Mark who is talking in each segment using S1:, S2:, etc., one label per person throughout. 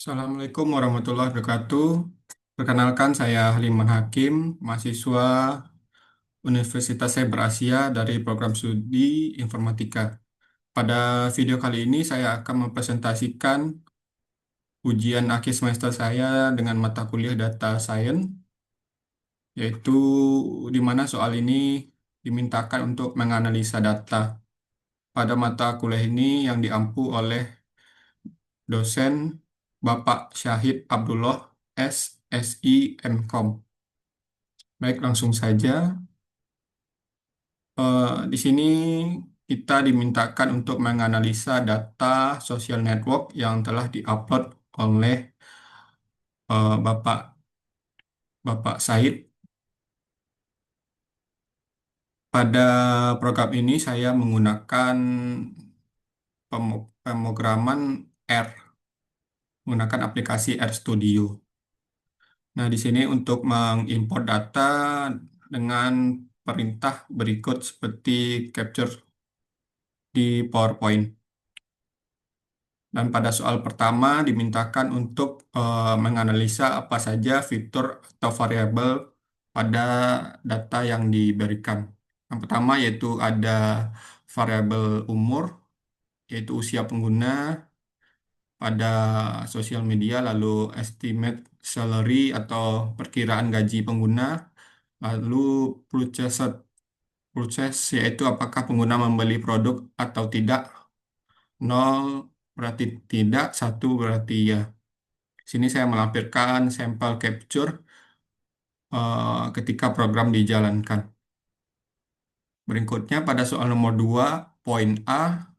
S1: Assalamualaikum warahmatullahi wabarakatuh. Perkenalkan saya Haliman Hakim, mahasiswa Universitas Cyber Asia dari program studi Informatika. Pada video kali ini saya akan mempresentasikan ujian akhir semester saya dengan mata kuliah Data Science, yaitu di mana soal ini dimintakan untuk menganalisa data. Pada mata kuliah ini yang diampu oleh dosen Bapak Syahid Abdullah SSI MKOM. Baik, langsung saja. Di sini kita dimintakan untuk menganalisa data social network yang telah diupload oleh Bapak Said. Pada program ini saya menggunakan pemrograman R, menggunakan aplikasi RStudio. Nah, di sini untuk mengimport data dengan perintah berikut seperti capture di PowerPoint. Dan pada soal pertama dimintakan untuk menganalisa apa saja fitur atau variabel pada data yang diberikan. Yang pertama yaitu ada variabel umur, yaitu usia pengguna pada sosial media, lalu estimate salary atau perkiraan gaji pengguna, lalu purchase, purchase yaitu apakah pengguna membeli produk atau tidak. Nol berarti tidak, satu berarti ya. Sini saya melampirkan sampel capture ketika program dijalankan. Berikutnya pada soal nomor 2, poin A,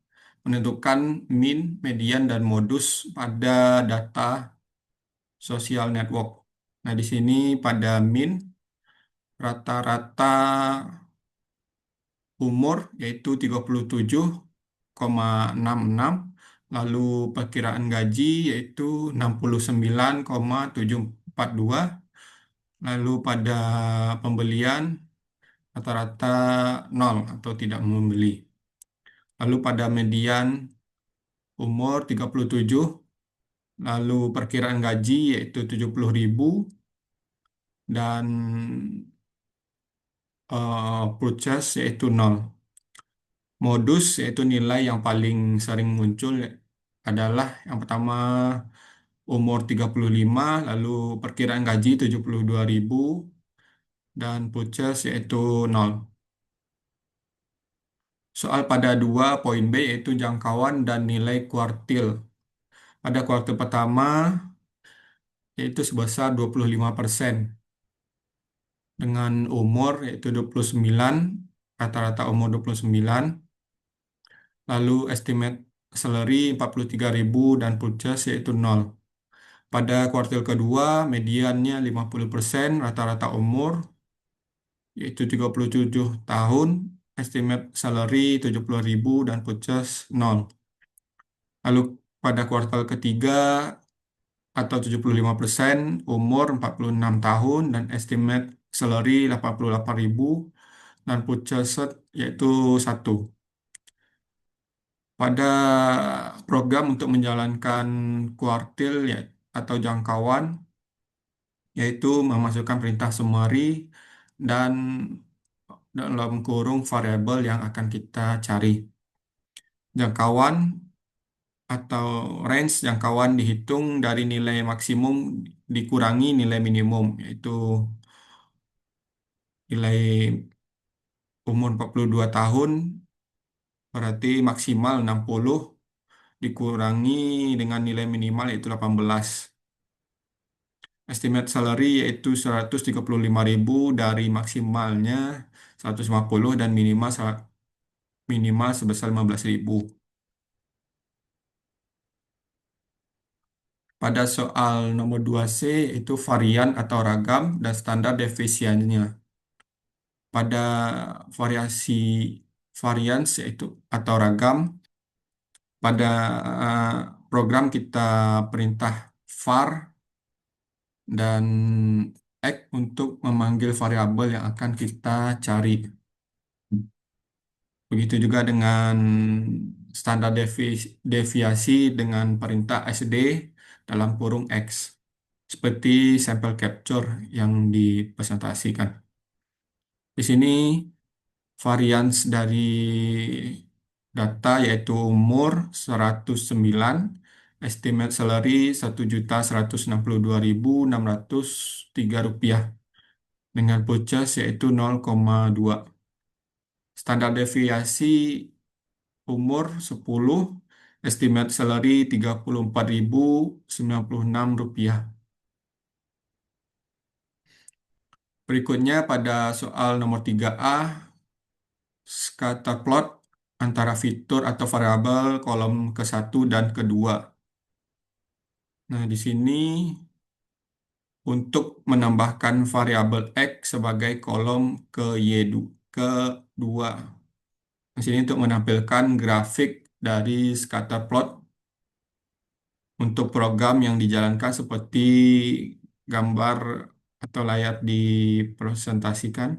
S1: menentukan min, median, dan modus pada data social network. Nah, di sini pada min, rata-rata umur yaitu 37,66, lalu perkiraan gaji yaitu 69,742, lalu pada pembelian rata-rata nol atau tidak membeli. Lalu pada median umur 37, lalu perkiraan gaji yaitu 70.000 dan purchase yaitu nol. Modus yaitu nilai yang paling sering muncul adalah yang pertama umur 35, lalu perkiraan gaji 72.000 dan purchase yaitu nol. Soal pada 2 poin B yaitu jangkauan dan nilai kuartil. Pada kuartil pertama yaitu sebesar 25% dengan umur yaitu 29, rata-rata umur 29, lalu estimate salary 43.000 dan purchase yaitu nol. Pada kuartil kedua mediannya 50%, rata-rata umur yaitu 37 tahun, estimate salary 70.000 dan purchase nol. Lalu pada kuartal ketiga atau 75% umur 46 tahun dan estimate salary 88.000 dan purchase yaitu satu. Pada program untuk menjalankan kuartil ya, atau jangkauan yaitu memasukkan perintah summary dan dalam kurung variabel yang akan kita cari. Jangkauan atau range jangkauan dihitung dari nilai maksimum dikurangi nilai minimum, yaitu nilai umur 42 tahun berarti maksimal 60 dikurangi dengan nilai minimal yaitu 18. Estimate salary yaitu 135.000 dari maksimalnya 150 dan minimal sebesar 15.000. Pada soal nomor 2C itu varian atau ragam dan standar defisiennya. Pada variasi varians yaitu atau ragam, pada program kita perintah var dan X untuk memanggil variabel yang akan kita cari. Begitu juga dengan standar deviasi dengan perintah SD dalam kurung X, seperti sampel capture yang dipresentasikan. Di sini varians dari data yaitu umur 109, estimate salary 1.162.603 rupiah dengan purchase yaitu 0,2. Standar deviasi umur 10, estimate salary 34.096 rupiah. Berikutnya pada soal nomor 3A, scatter plot antara fitur atau variabel kolom ke-1 dan kedua. Nah, di sini untuk menambahkan variabel X sebagai kolom ke Y2, kedua. Di sini untuk menampilkan grafik dari scatter plot untuk program yang dijalankan seperti gambar atau layar dipresentasikan.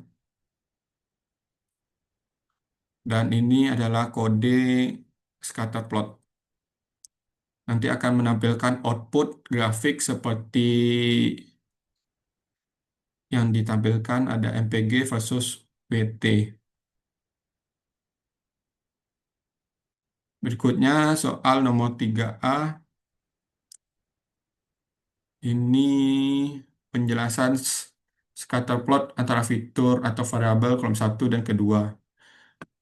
S1: Dan ini adalah kode scatter plot. Nanti akan menampilkan output grafik seperti yang ditampilkan ada MPG versus WT. Berikutnya soal nomor 3A. Ini penjelasan scatter plot antara fitur atau variabel kolom 1 dan kedua.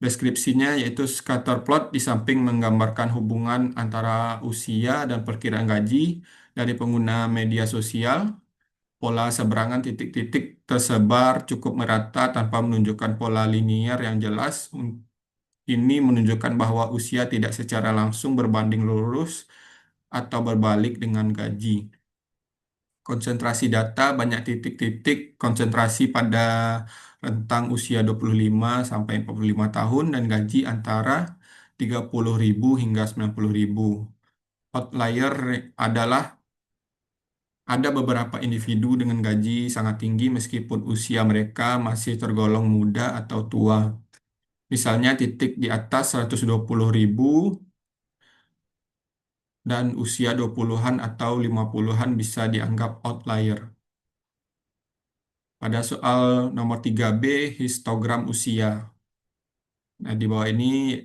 S1: Deskripsinya yaitu scatter plot di samping menggambarkan hubungan antara usia dan perkiraan gaji dari pengguna media sosial. Pola seberangan titik-titik tersebar cukup merata tanpa menunjukkan pola linier yang jelas. Ini menunjukkan bahwa usia tidak secara langsung berbanding lurus atau berbalik dengan gaji. Konsentrasi data banyak titik-titik konsentrasi pada rentang usia 25 sampai 45 tahun dan gaji antara 30.000 hingga 90.000. Outlier adalah ada beberapa individu dengan gaji sangat tinggi meskipun usia mereka masih tergolong muda atau tua. Misalnya titik di atas 120.000 dan usia 20-an atau 50-an bisa dianggap outlier. Pada soal nomor 3B, histogram usia. Nah, di bawah ini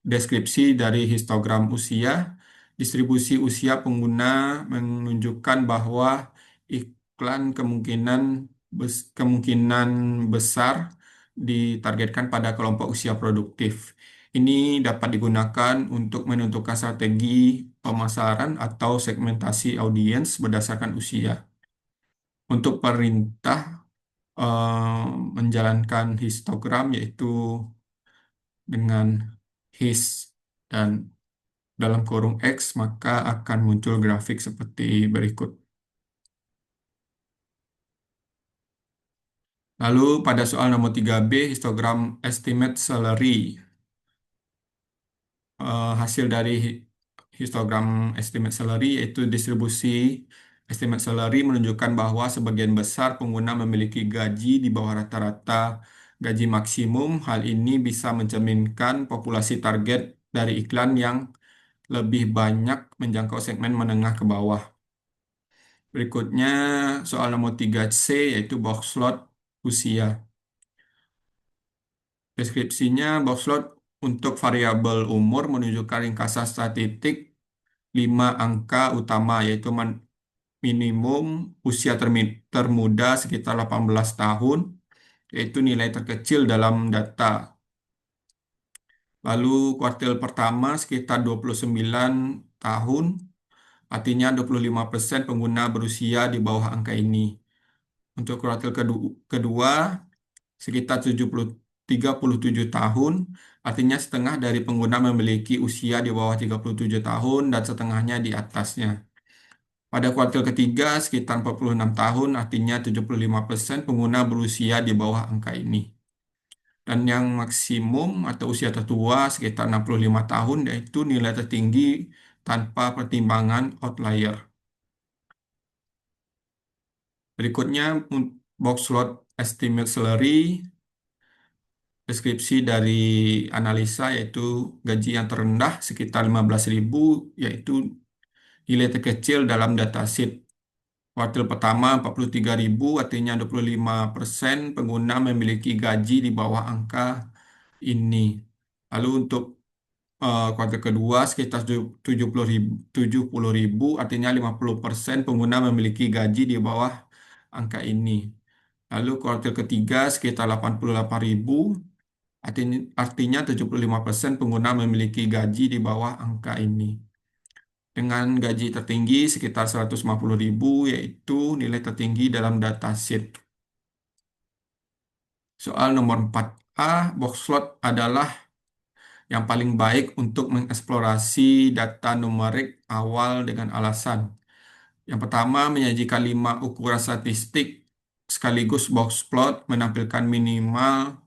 S1: deskripsi dari histogram usia. Distribusi usia pengguna menunjukkan bahwa iklan kemungkinan besar ditargetkan pada kelompok usia produktif. Ini dapat digunakan untuk menentukan strategi pemasaran atau segmentasi audiens berdasarkan usia. Untuk perintah menjalankan histogram yaitu dengan his dan dalam kurung X maka akan muncul grafik seperti berikut. Lalu pada soal nomor 3B histogram estimate salary. Hasil dari histogram estimate salary yaitu distribusi estimate salary menunjukkan bahwa sebagian besar pengguna memiliki gaji di bawah rata-rata gaji maksimum. Hal ini bisa mencerminkan populasi target dari iklan yang lebih banyak menjangkau segmen menengah ke bawah. Berikutnya soal nomor 3C yaitu box slot usia. Deskripsinya box slot untuk variabel umur menunjukkan ringkasan statistik 5 angka utama yaitu minimum usia termuda sekitar 18 tahun yaitu nilai terkecil dalam data. Lalu kuartil pertama sekitar 29 tahun, artinya 25% pengguna berusia di bawah angka ini. Untuk kuartil kedua sekitar 37 tahun, artinya setengah dari pengguna memiliki usia di bawah 37 tahun dan setengahnya di atasnya. Pada kuartil ketiga sekitar 46 tahun, artinya 75% pengguna berusia di bawah angka ini. Dan yang maksimum atau usia tertua sekitar 65 tahun, yaitu nilai tertinggi tanpa pertimbangan outlier. Berikutnya, box slot estimate salary, deskripsi dari analisa yaitu gaji yang terendah sekitar 15.000, yaitu Nilai terkecil dalam datasheet. Kuartil pertama 43.000, artinya 25% pengguna memiliki gaji di bawah angka ini. Lalu untuk kuartil kedua sekitar 70.000, artinya 50% pengguna memiliki gaji di bawah angka ini. Lalu kuartil ketiga sekitar 88.000, artinya 75% pengguna memiliki gaji di bawah angka ini. Dengan gaji tertinggi sekitar 150.000, yaitu nilai tertinggi dalam datasheet. Soal nomor 4A, box plot adalah yang paling baik untuk mengeksplorasi data numerik awal dengan alasan. Yang pertama, menyajikan 5 ukuran statistik sekaligus box plot menampilkan minimal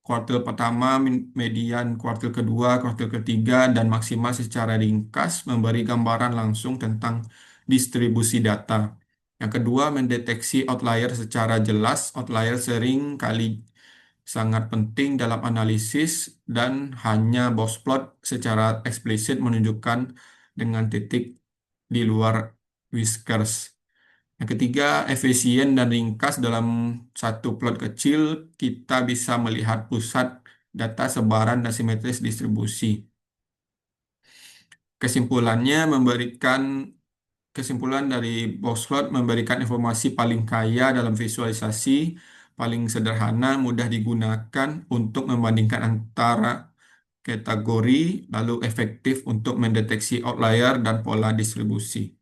S1: kuartil pertama, median kuartil kedua, kuartil ketiga, dan maksimal secara ringkas memberi gambaran langsung tentang distribusi data. Yang kedua, mendeteksi outlier secara jelas. Outlier sering kali sangat penting dalam analisis dan hanya box plot secara eksplisit menunjukkan dengan titik di luar whiskers. Yang ketiga, efisien dan ringkas dalam satu plot kecil, kita bisa melihat pusat data sebaran dan simetris distribusi. Kesimpulannya memberikan Kesimpulan dari box plot memberikan informasi paling kaya dalam visualisasi, paling sederhana, mudah digunakan untuk membandingkan antara kategori, lalu efektif untuk mendeteksi outlier dan pola distribusi.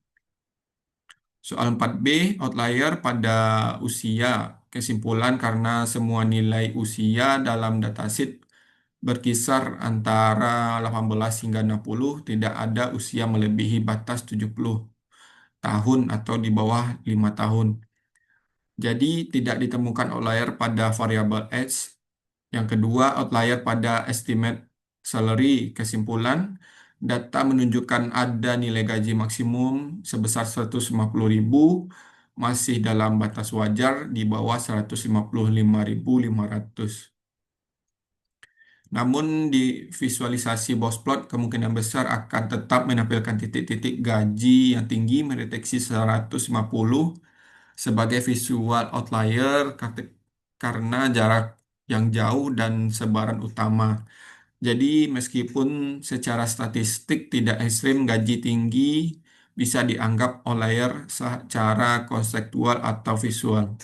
S1: Soal 4B, outlier pada usia. Kesimpulan karena semua nilai usia dalam datasheet berkisar antara 18 hingga 60, tidak ada usia melebihi batas 70 tahun atau di bawah 5 tahun. Jadi tidak ditemukan outlier pada variabel age. Yang kedua, outlier pada estimate salary. Kesimpulan, data menunjukkan ada nilai gaji maksimum sebesar 150.000 masih dalam batas wajar di bawah 155.500. Namun di visualisasi box plot kemungkinan besar akan tetap menampilkan titik-titik gaji yang tinggi mendeteksi 150 sebagai visual outlier karena jarak yang jauh dan sebaran utama. Jadi meskipun secara statistik tidak ekstrim, gaji tinggi bisa dianggap outlier secara konseptual atau visual.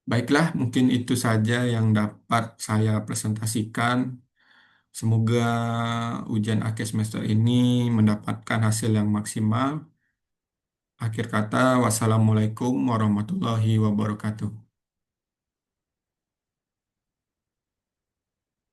S1: Baiklah, mungkin itu saja yang dapat saya presentasikan. Semoga ujian akhir semester ini mendapatkan hasil yang maksimal. Akhir kata, wassalamualaikum warahmatullahi wabarakatuh.